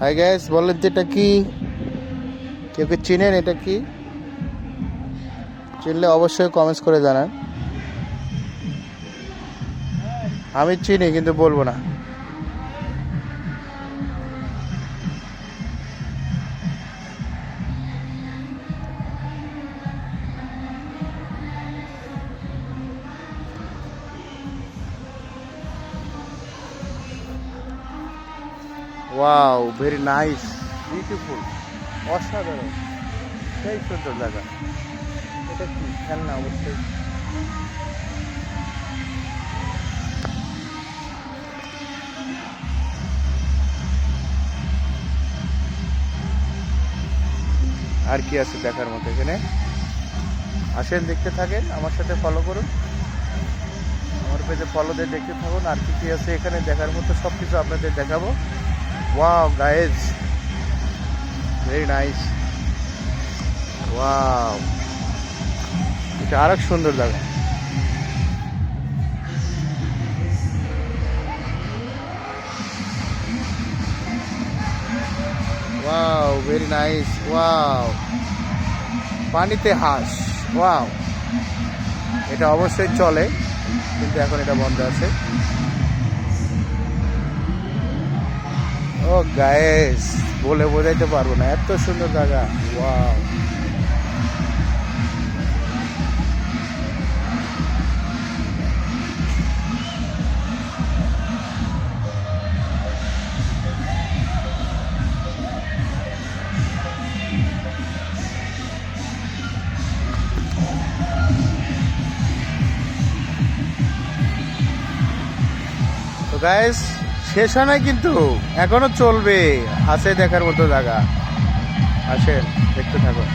Hi guys, বলেন তো এটা কি? কেউ কি চিনেন এটা কি? চিনলে অবশ্যই কমেন্টস করে জানান। আমি চিনি কিন্তু বলবো না। ওয়াও, ভেরি নাইস, বিউটিফুল, অসাধারণ, সেই সুন্দর জায়গা। এটা কি খেলনা? অবশ্যই। আর কি আছে দেখার মতো এখানে? আসেন, দেখতে থাকেন, আমার সাথে ফলো করুন, আমার পেজে ফলো দিয়ে দেখতে থাকুন। আর কি কি আছে এখানে দেখার মতো সব কিছু আপনাদের দেখাবো। Wow guys, very nice. Wow, এটা আরেক সুন্দর জায়গা। Wow, very nice. ওয়াও, পানিতে হাঁস। ওয়াও, এটা অবশ্যই চলে, কিন্তু এখন এটা বন্ধ আছে। ও গাইস, বলে বোঝাইতে পারবো না, এত সুন্দর জায়গা। ওয়াও, তো গাইস, শেষ হয় নাই কিন্তু, এখনো চলবে। আছে দেখার মতো জায়গা, আসেন, দেখতে থাকুন।